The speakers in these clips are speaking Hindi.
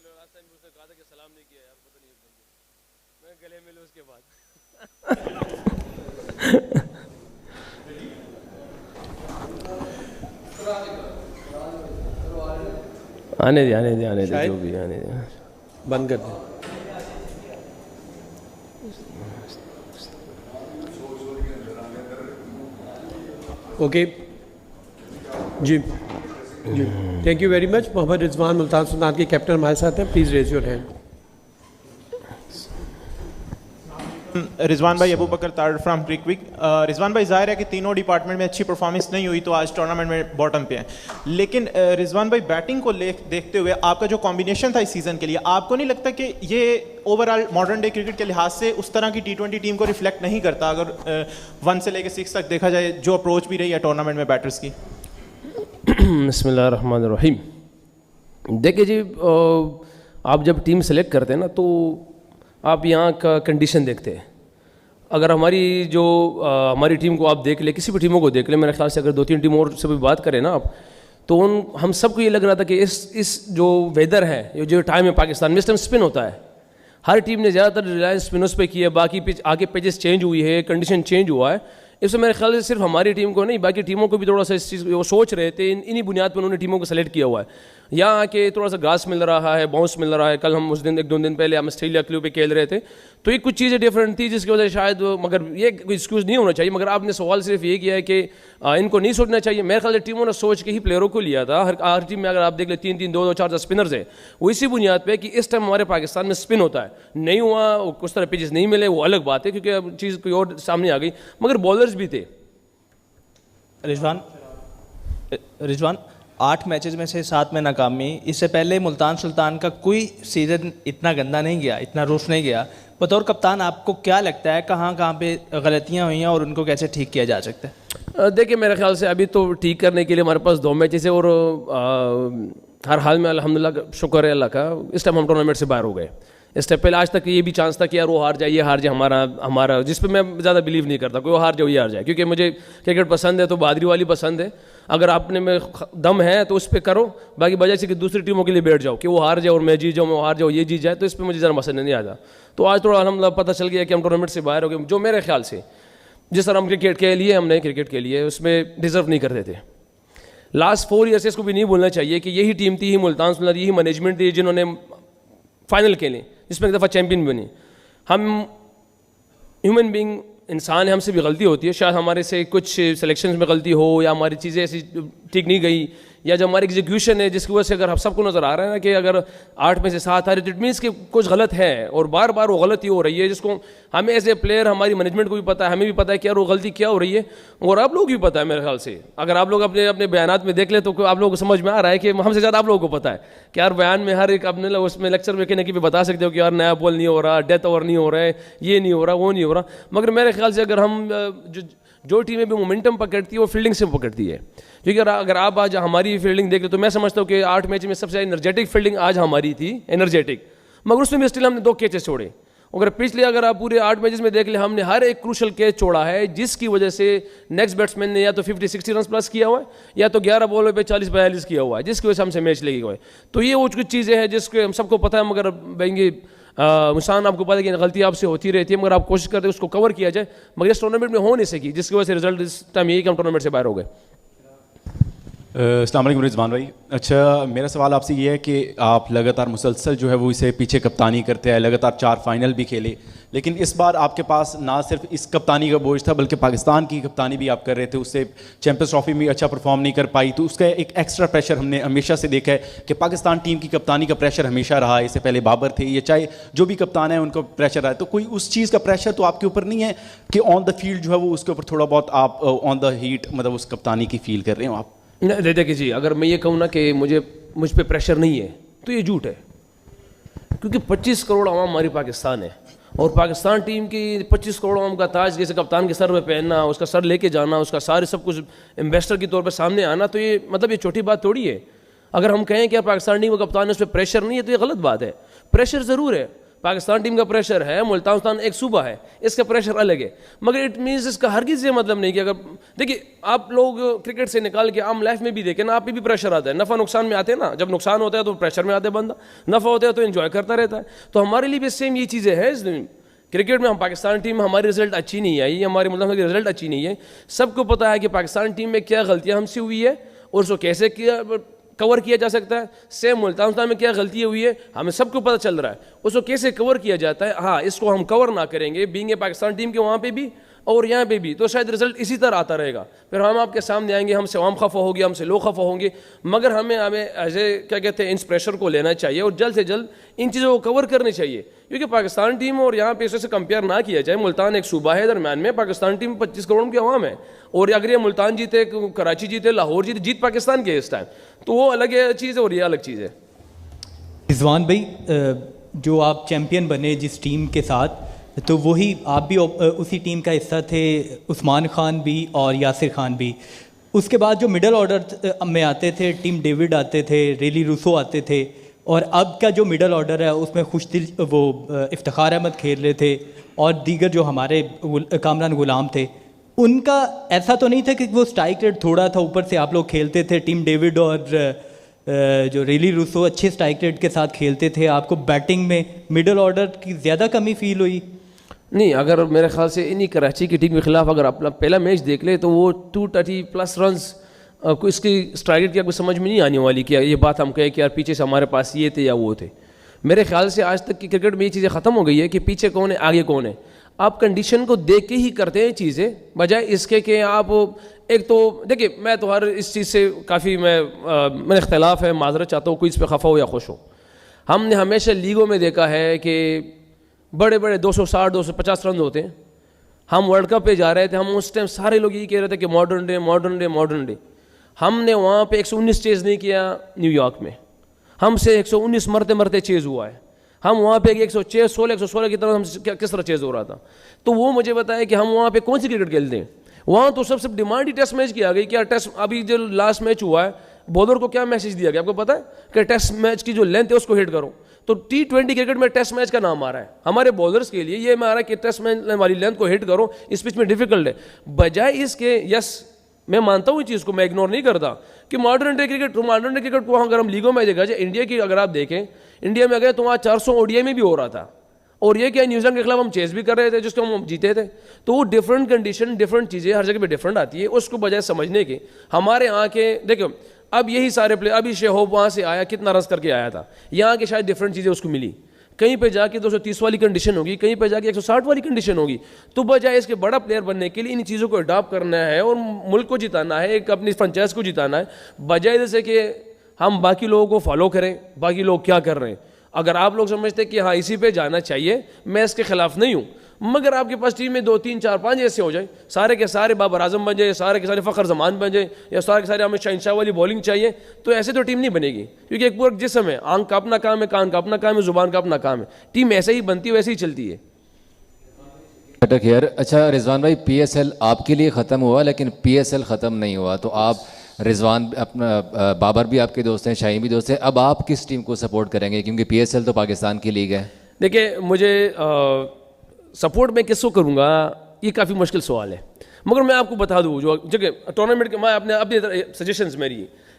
मैंने लास्ट टाइम उसने कहा था कि सलाम नहीं किया यार, पता नहीं मैं गले मिलूँ उसके बाद। आने दे जो भी आने दे, बंद कर दे। ओके जी जी, thank you very much. Mohammad Rizwan Multan Sultan के कैप्टन हमारे साथ हैं, please raise your hand. Rizwan भाई, अबू बकर तार फ्रॉम क्रिकविक। रिजवान भाई, जाहिर है कि तीनों डिपार्टमेंट में अच्छी परफॉर्मेंस नहीं हुई तो आज टूर्नामेंट में बॉटम पे हैं, लेकिन रिजवान भाई बैटिंग को देखते हुए आपका जो कॉम्बिनेशन था इस सीज़न के लिए, आपको नहीं लगता कि ये ओवरऑल मॉडर्न डे क्रिकेट के लिहाज से उस तरह की T20 टीम को रिफ्लेक्ट नहीं करता, अगर 1 से लेकर 6 तक देखा जाए जो अप्रोच भी रही है टूर्नामेंट में बैटर्स की? बिस्मिल्लाहिर्रहमानिर्रहीम। देखिए जी, आप जब टीम सेलेक्ट करते हैं ना तो आप यहाँ का कंडीशन देखते हैं। अगर हमारी हमारी टीम को आप देख ले, किसी भी टीमों को देख ले, मेरे ख्याल से अगर 2-3 टीमों और से भी बात करें ना आप, तो हम सबको ये लग रहा था कि इस जो वेदर है, ये जो टाइम है पाकिस्तान में, इस टाइम स्पिन होता है। हर टीम ने ज़्यादातर रिलायंस स्पिनर्स पे की है, बाकी आगे पिचेस चेंज हुई है, कंडीशन चेंज हुआ है। इसमें मेरे ख्याल से सिर्फ हमारी टीम को नहीं, बाकी टीमों को भी थोड़ा सा इस चीज़ वो सोच रहे थे, इन्हीं बुनियाद पर उन्होंने टीमों को सेलेक्ट किया हुआ है। यहाँ आके थोड़ा सा घास मिल रहा है, बाउंस मिल रहा है। कल हम उस दिन 1-2 दिन पहले हम ऑस्ट्रेलिया के लिए पे खेल रहे थे, तो ये कुछ चीज़ें डिफरेंट थी जिसकी वजह से शायद, मगर ये कोई एक्सक्यूज़ नहीं होना चाहिए। मगर आपने सवाल सिर्फ ये किया है कि इनको नहीं सोचना चाहिए। मेरे ख्याल से टीमों ने सोच के ही प्लेयरों को लिया था। हर टीम में अगर आप देख ले 3-3, 2-2, 4 स्पिनर्स है, वो इसी बुनियाद पे कि इस टाइम हमारे पाकिस्तान में स्पिन होता है। नहीं हुआ, कुछ तरह पिचेस नहीं मिले, वो अलग बात है, क्योंकि अब चीज़ कोई और सामने आ गई। मगर बॉलर्स भी थे। रिजवान 8 मैचेस में से 7 में नाकामी। इससे पहले मुल्तान सुल्तान का कोई सीज़न इतना गंदा नहीं गया, इतना रूफ नहीं गया। बतौर कप्तान आपको क्या लगता है कहाँ कहाँ पे गलतियाँ हुई हैं और उनको कैसे ठीक किया जा सकता है? देखिए, मेरे ख्याल से अभी तो ठीक करने के लिए हमारे पास 2 मैचेस है, और हर हाल में अल्हम्दुलिल्लाह शुक्र है अल्लाह का, इस टाइम हम टूर्नामेंट से बाहर हो गए। इस टाइम पहले आज तक ये भी चांस था कि यार वो हार जाए, ये हार जाए, हमारा जिस पे मैं ज़्यादा बिलीव नहीं करता, कोई हार जाए ये हार जाए, क्योंकि मुझे क्रिकेट पसंद है तो बहादुरी वाली पसंद है। अगर आपने में दम है तो उस पर करो, बाकी वजह से कि दूसरी टीमों के लिए बैठ जाओ कि वो हार जाए और मैं जीत जाऊँ, मैं हार जाऊँ ये जीत जाए, तो इस पर मुझे ज़रा पसंद नहीं आता। तो आज थोड़ा अल्हम्दुलिल्लाह पता चल गया कि हम टूर्नामेंट से बाहर हो गए। जो मेरे ख्याल से जिस तरह हम क्रिकेट के लिए, हमने क्रिकेट के लिए उसमें डिज़र्व नहीं करते थे। लास्ट 4 ईयर से इसको भी नहीं भूलना चाहिए कि यही टीम थी, मुल्तान सुल्तान, यही मैनेजमेंट थी जिन्होंने फाइनल खेले, जिसमें एक दफ़ा चैंपियन बनी। हम ह्यूमन बीइंग इंसान है, हमसे भी गलती होती है। शायद हमारे से कुछ सिलेक्शंस में गलती हो, या हमारी चीज़ें ऐसी ठीक नहीं गई, या जो हमारी एग्जीक्यूशन है जिसकी वजह से अगर हम सबको नज़र आ रहा है ना कि अगर 8 में से 7 आ रहे, तो इट मीन्स कि कुछ गलत है, और बार बार वो गलती हो रही है, जिसको हमें एज ए प्लेयर, हमारी मैनेजमेंट को भी पता है, हमें भी पता है कि यार वो गलती क्या हो रही है, और आप लोग भी पता है। मेरे ख्याल से अगर आप लोग अपने अपने बयानात में देख ले तो आप लोगों को समझ में आ रहा है कि हमसे ज़्यादा आप लोगों को पता है कि यार बयान में हर एक अपने उसमें लेक्चर में कहने की भी बता सकते हो कि यार नया बॉल नहीं हो रहा, डेथ ओवर नहीं हो रहा है, ये नहीं हो रहा, वो नहीं हो रहा। मगर मेरे ख्याल से अगर हम जो टीमें भी मोमेंटम पकड़ती है वो फील्डिंग से पकड़ती है, क्योंकि अगर आप आज हमारी फील्डिंग देख लो तो मैं समझता हूँ कि 8 मैच में सबसे एनर्जेटिक फील्डिंग आज हमारी थी, एनर्जेटिक। मगर उसमें भी स्टिल हमने 2 कैचेस छोड़े। अगर आप पूरे 8 मैचेस में देख ले, हमने हर एक क्रूशल कैच छोड़ा है, जिसकी वजह से नेक्स्ट बैट्समैन ने या तो 50-60 रन प्लस किया हुआ है, या तो 11 बॉलों पे 40-42 किया हुआ है, जिसकी वजह से हमसे मैच लेगी हुआ है। तो ये वो कुछ चीज़ें हैं जिसके हम सबको पता है। मगर भाई मुसान आपको पता है कि गलती आपसे होती रहती है, मगर आप कोशिश करते हैं उसको कवर किया जाए, मगर इस टूर्नामेंट में हो नहीं सकी, जिसकी वजह से रिजल्ट इस टाइम यही कि हम टूर्नामेंट से बाहर हो गए। अस्सलाम वालेकुम रिजवान भाई। अच्छा, मेरा सवाल आपसे ये है कि आप लगातार मुसलसल जो है वो इसे पीछे कप्तानी करते हैं, लगातार 4 फाइनल भी खेले, लेकिन इस बार आपके पास ना सिर्फ इस कप्तानी का बोझ था बल्कि पाकिस्तान की कप्तानी भी आप कर रहे थे। उससे चैंपियंस ट्रॉफी में अच्छा परफॉर्म नहीं कर पाई, तो उसका एक एक्स्ट्रा प्रेशर हमने हमेशा से देखा है कि पाकिस्तान टीम की कप्तानी का प्रेशर हमेशा रहा है। इससे पहले बाबर थे, ये चाहे जो भी कप्तान है उनको प्रेशर रहा है, तो कोई उस चीज़ का प्रेशर तो आपके ऊपर नहीं है कि ऑन द फील्ड जो है वो उसके ऊपर थोड़ा बहुत आप ऑन द हीट मतलब उस कप्तानी की फील कर रहे हो आप? देखिए जी, अगर मैं ये कहूँ ना कि मुझ पे प्रेशर नहीं है तो ये झूठ है, क्योंकि 25 करोड़ आवाम हमारी पाकिस्तान है, और पाकिस्तान टीम की 25 करोड़ आवाम का ताज जैसे कप्तान के सर पे पहनना, उसका सर लेके जाना, उसका सारे सब कुछ इन्वेस्टर के तौर पे सामने आना, तो ये मतलब ये छोटी बात थोड़ी है। अगर हम कहें कि पाकिस्तान टीम का कप्तान है उस पर प्रेशर नहीं है तो ये गलत बात है। प्रेशर ज़रूर है, पाकिस्तान टीम का प्रेशर है, मुल्तान सुल्तान एक सूबा है, इसका प्रेशर अलग है, मगर इट मीन्स इसका हरगिज़ ये मतलब नहीं कि अगर देखिए आप लोग क्रिकेट से निकाल के आम लाइफ में भी देखें ना, आप पे भी प्रेशर आता है, नफ़ा नुकसान में आते हैं ना, जब नुकसान होता है तो प्रेशर में आते हैं बंदा, नफ़ा होता है तो एंजॉय करता रहता है। तो हमारे लिए भी सेम ये चीज़ें हैं क्रिकेट में। हम पाकिस्तान टीम में हमारी रिजल्ट अच्छी नहीं आई, हमारे मुल्क की रिजल्ट अच्छी नहीं है, सबको पता है कि पाकिस्तान टीम में क्या गलतियाँ हमसे हुई है और उसको कैसे किया कवर किया जा सकता है। सेम मुल्तान सुल्तान में क्या गलती हुई है हमें सबको पता चल रहा है, उसको कैसे कवर किया जाता है। हाँ, इसको हम कवर ना करेंगे बीइंग ए पाकिस्तान टीम के वहाँ पे भी और यहाँ पे भी, तो शायद रिजल्ट इसी तरह आता रहेगा। फिर हम आपके सामने आएंगे, हमसे हम खफा होगी, हमसे लोग खफा होंगे, मगर हमें एज ए क्या कहते हैं इस प्रेशर को लेना चाहिए और जल्द से जल्द इन चीज़ों को कवर करनी चाहिए, क्योंकि पाकिस्तान टीम और यहाँ पे इससे कंपेयर ना किया जाए। मुल्तान एक सूबा है दरम्यान में, पाकिस्तान टीम 25 करोड़ की आवाम है, और अगर ये मुल्तान जीते, कराची जीते, लाहौर जीते, जीत पाकिस्तान के इस टाइम, तो वो अलग चीज़ है और ये अलग चीज़ है। रिजवान भाई, जो आप चैम्पियन बने जिस टीम के साथ, तो वही आप भी उसी टीम का हिस्सा थे, उस्मान खान भी और यासिर खान भी। उसके बाद जो मिडल ऑर्डर में आते थे, टीम डेविड आते थे, रेली रूसो आते थे, और अब का जो मिडल ऑर्डर है उसमें खुशदिल वो इफ्तिखार अहमद खेल रहे थे और दीगर जो हमारे कामरान गुलाम थे, उनका ऐसा तो नहीं था कि वो स्ट्राइक रेट थोड़ा था, ऊपर से आप लोग खेलते थे। टीम डेविड और जो रेली रूसो अच्छे स्ट्राइक रेट के साथ खेलते थे, आपको बैटिंग में मिडल ऑर्डर की ज़्यादा कमी फील हुई? नहीं, अगर मेरे ख्याल से इन्हीं कराची की टीम के खिलाफ अगर अपना पहला मैच देख ले तो वो 230+ रन्स को इसकी स्ट्राइक रेट की आपको समझ में नहीं आने वाली कि ये बात हम कहें कि यार पीछे से हमारे पास ये थे या वो थे। मेरे ख्याल से आज तक की क्रिकेट में ये चीज़ें ख़त्म हो गई है कि पीछे कौन है आगे कौन है, आप कंडीशन को देख के ही करते हैं चीज़ें, बजाय इसके कि आप एक तो देखिए, मैं तो हर इस चीज़ से काफ़ी मेरा इख्तलाफ है, माजरत चाहता हूँ कोई इस पर खफा हो या खुश हो। हमने हमेशा लीगों में देखा है कि बड़े बड़े 260-250 रन होते हैं। हम वर्ल्ड कप पे जा रहे थे, हम उस टाइम सारे लोग यही कह रहे थे कि modern day modern day modern day. हमने वहाँ पे 119 चेज़ नहीं किया न्यूयॉर्क में, हमसे 119 मरते मरते चेज़ हुआ है। हम वहाँ पे 116 की तरह हम किस तरह चेज़ हो रहा था। तो वो मुझे बताया कि हम वहाँ पे कौन सी क्रिकेट खेलते हैं। वहाँ तो सबसे डिमांड ही टेस्ट मैच की आ गई कि यार टेस्ट, अभी जो लास्ट मैच हुआ है बॉलर को क्या मैसेज दिया गया आपको पता है कि टेस्ट मैच की जो लेंथ है उसको हिट करो। तो T20 क्रिकेट में टेस्ट मैच का नाम आ रहा है हमारे बॉलर्स के लिए, ये मैं आ रहा है कि टेस्ट मैच वाली लेंथ को हिट करो, इस पिच में डिफिकल्ट है। बजाय इसके, यस मैं मानता हूँ इस चीज़ को, मैं इग्नोर नहीं करता कि मॉडर्न डे क्रिकेट को अगर हम लीगों में देखा जाए, इंडिया की अगर आप देखें, इंडिया में गए तो वहाँ 400 ODI में भी हो रहा था, और ये क्या न्यूजीलैंड के खिलाफ हम चेस भी कर रहे थे जिसको हम जीते थे। तो वो डिफरेंट कंडीशन, डिफरेंट चीज़ें हर जगह पे डिफरेंट आती है, उसको बजाय समझने के हमारे यहाँ के देखो, अब यही सारे प्लेयर, अभी शेहोब वहाँ से आया कितना रन करके आया था, यहाँ के शायद डिफरेंट चीज़ें उसको मिली, कहीं पे जाके 230 वाली कंडीशन होगी, कहीं पे जाके 160 वाली कंडीशन होगी। तो बजाय इसके बड़ा प्लेयर बनने के लिए इन चीज़ों को अडॉप्ट करना है और मुल्क को जिताना है, एक अपनी फ्रेंचाइज को जिताना है, बजाय जैसे कि हम बाकी लोगों को फॉलो करें, बाकी लोग क्या कर रहे हैं। अगर आप लोग समझते कि हाँ इसी पे जाना चाहिए, मैं इसके खिलाफ नहीं हूँ, मगर आपके पास टीम में 2 3 4 5 ऐसे हो जाए, सारे के सारे बाबर आजम बन जाए, सारे के सारे फ़खर जमान बन जाए, या सारे के सारे हमें शहनशाह वाली बॉलिंग चाहिए, तो ऐसे तो टीम नहीं बनेगी। क्योंकि एक पूरा जिस्म है, आंख का अपना काम है, कान का अपना काम है, जुबान का अपना काम है, टीम ऐसे ही बनती है, वैसे ही चलती है। अटक यार, अच्छा रिजवान भाई, PSL आपके लिए ख़त्म हुआ लेकिन PSL ख़त्म नहीं हुआ, तो आप रिजवान अपना बाबर भी आपके दोस्त हैं, शाहीन भी दोस्त हैं, अब आप किस टीम को सपोर्ट करेंगे, क्योंकि PSL तो पाकिस्तान की लीग है। देखिए, मुझे सपोर्ट मैं किसको करूँगा ये काफ़ी मुश्किल सवाल है, मगर मैं आपको बता दूँ जो जगह टूर्नामेंट के, मैं अपने सजेशंस मेरी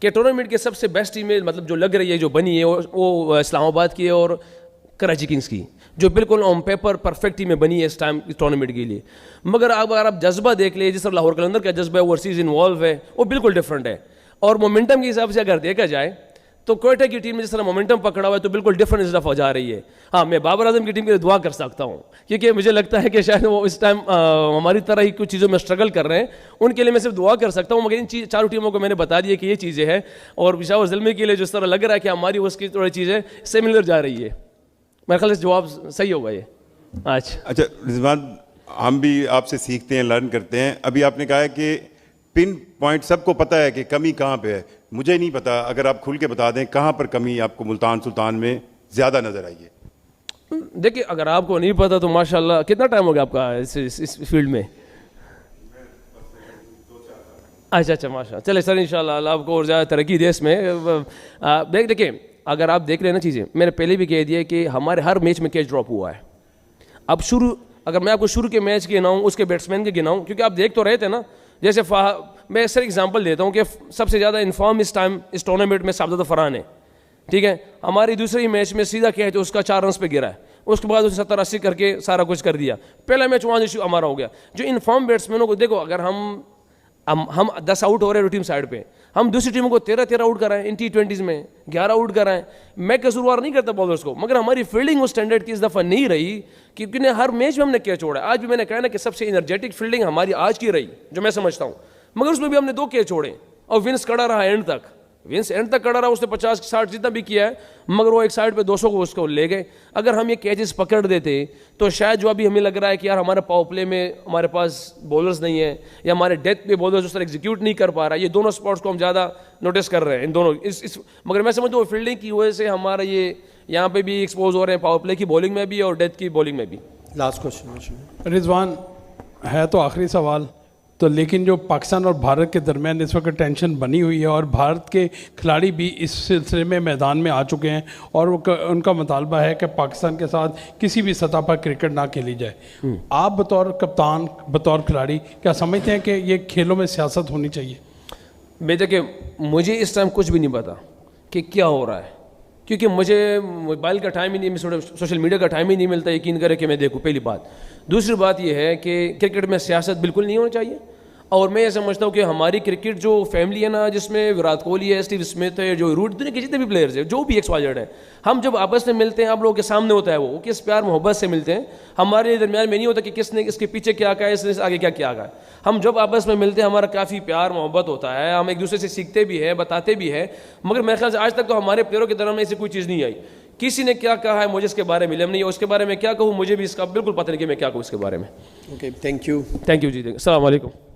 कि टूर्नामेंट के सबसे बेस्ट टीमें मतलब जो लग रही है, जो बनी है, वो इस्लामाबाद की है और कराची किंग्स की, जो बिल्कुल ऑन पेपर परफेक्ट टीमें बनी है इस टाइम इस टूर्नामेंट के लिए। मगर अगर आप जज्बा देख ले, जिस तरह लाहौर कलंदर का जज्बा है, ओवरसीज इन्वॉल्व है, वो बिल्कुल डिफरेंट है। और मोमेंटम के हिसाब से अगर देखा जाए तो कोयटा की टीम ने जिस तरह मोमेंटम पकड़ा हुआ है तो बिल्कुल डिफरेंट इस दफ़ा जा रही है। हाँ, मैं बाबर आजम की टीम के लिए दुआ कर सकता हूँ, क्योंकि मुझे लगता है कि शायद वो इस टाइम हमारी तरह ही कुछ चीज़ों में स्ट्रगल कर रहे हैं, उनके लिए मैं सिर्फ दुआ कर सकता हूँ। मगर इन चारों टीमों को मैंने बता दिया कि ये चीज़ें हैं, और पेशावर ज़िले के लिए जिस तरह लग रहा है कि हमारी उसकी थोड़ी चीज़ें सिमिलर जा रही है, मेरे ख्याल से जवाब सही होगा ये आज। अच्छा रिजवान, हम भी आपसे सीखते हैं, लर्न करते हैं। अभी आपने कहा है कि पिन पॉइंट सबको पता है कि कमी कहाँ पे है, मुझे नहीं पता, अगर आप खुल के बता दें कहाँ पर कमी आपको मुल्तान सुल्तान में ज़्यादा नज़र आई है। देखिए, अगर आपको नहीं पता तो माशाल्लाह, कितना टाइम हो गया आपका इस फील्ड में? अच्छा, माशाल्लाह, चले सर, इंशाल्लाह अल्लाह आपको और ज़्यादा तरक्की दे इसमें। देखिए, अगर आप देख रहे हैं ना चीज़ें, मैंने पहले भी कह दिया कि हमारे हर मैच में कैच ड्रॉप हुआ है। अब अगर मैं आपको शुरू के मैच गिनाऊँ, उसके बैट्समैन के गिनाऊँ, क्योंकि आप देख तो रहे थे ना, जैसे मैं सर एग्जांपल देता हूँ कि सबसे ज़्यादा इन्फॉर्म इस टूर्नामेंट में साबज़ादा फरहान है, ठीक है। हमारी दूसरी मैच में सीधा कैच उसका 4 रन पे गिरा है, उसके बाद उसे 70-80 करके सारा कुछ कर दिया। पहला मैच वहाँ से हमारा हो गया। जो इन्फॉर्म बैट्समैनों को देखो, अगर हम 10 आउट हो रहे हैं टीम साइड पे, हम दूसरी टीमों को 13-13 आउट कराएं, इन T20s में 11 आउट कराएं। मैं कसूरवार नहीं करता बॉलर्स को, मगर हमारी फील्डिंग उस स्टैंडर्ड की इस दफ़ा नहीं रही, क्योंकि हर मैच में हमने कैच छोड़ा। आज भी मैंने कहा ना कि सबसे एनर्जेटिक फील्डिंग हमारी आज की रही, जो मैं समझता हूँ, मगर उसमें भी हमने 2 कैच छोड़े और विंस खड़ा रहा एंड तक। विंस एंड तक खड़ा रहा, उसने 50-60 जितना भी किया है, मगर वो एक साइड पे 200 को उसको ले गए। अगर हम ये कैचेस पकड़ देते तो शायद जो अभी हमें लग रहा है कि यार हमारे पावर प्ले में हमारे पास बॉलर्स नहीं है, या हमारे डेथ पे बॉलर्स उस तरह एग्जीक्यूट नहीं कर पा रहा है, ये दोनों स्पॉट्स को हम ज़्यादा नोटिस कर रहे हैं इन दोनों मगर मैं समझता हूँ फील्डिंग की वजह से हमारा ये यहाँ पे भी एक्सपोज हो रहे हैं, पावर प्ले की बॉलिंग में भी और डेथ की बॉलिंग में भी। लास्ट क्वेश्चन रिजवान, है तो आखिरी सवाल तो, लेकिन जो पाकिस्तान और भारत के दरमियान इस वक्त टेंशन बनी हुई है और भारत के खिलाड़ी भी इस सिलसिले में मैदान में आ चुके हैं और उनका मुतालबा है कि पाकिस्तान के साथ किसी भी सतह पर क्रिकेट ना खेली जाए। आप बतौर कप्तान, बतौर खिलाड़ी, क्या समझते हैं कि ये खेलों में सियासत होनी चाहिए? देखिए, मुझे इस टाइम कुछ भी नहीं पता कि क्या हो रहा है, क्योंकि मुझे मोबाइल का टाइम ही नहीं, सोशल मीडिया का टाइम ही नहीं मिलता यकीन करें कि मैं देखूं, पहली बात। दूसरी बात यह है कि क्रिकेट में सियासत बिल्कुल नहीं होनी चाहिए, और मैं ये समझता हूँ कि हमारी क्रिकेट जो फैमिली है ना, जिसमें विराट कोहली है, स्टीव स्मिथ है, जो रूट, दुनिया के जितने भी प्लेयर्स हैं, जो भी XYZ है, हम जब आपस में मिलते हैं, आप लोगों के सामने होता है वो किस प्यार मोहब्बत से मिलते हैं। हमारे दरमियान में नहीं होता कि किसने इसके पीछे क्या कहा है, इसने आगे क्या किया है। हम जब आपस में मिलते हैं, हमारा काफ़ी प्यार मोहब्बत होता है, हम एक दूसरे से सीखते भी हैं, बताते भी हैं, मगर मेरे ख्याल से आज तक तो हमारे प्लेयरों के दरमियान ऐसी कोई चीज़ नहीं आई। किसी ने क्या कहा है मुझे इसके बारे में इल्म नहीं है, उसके बारे में क्या कहूँ मुझे भी इसका बिल्कुल पता नहीं कि मैं क्या कहूँ इसके बारे में। ओके, थैंक यू जी, अस्सलाम वालेकुम।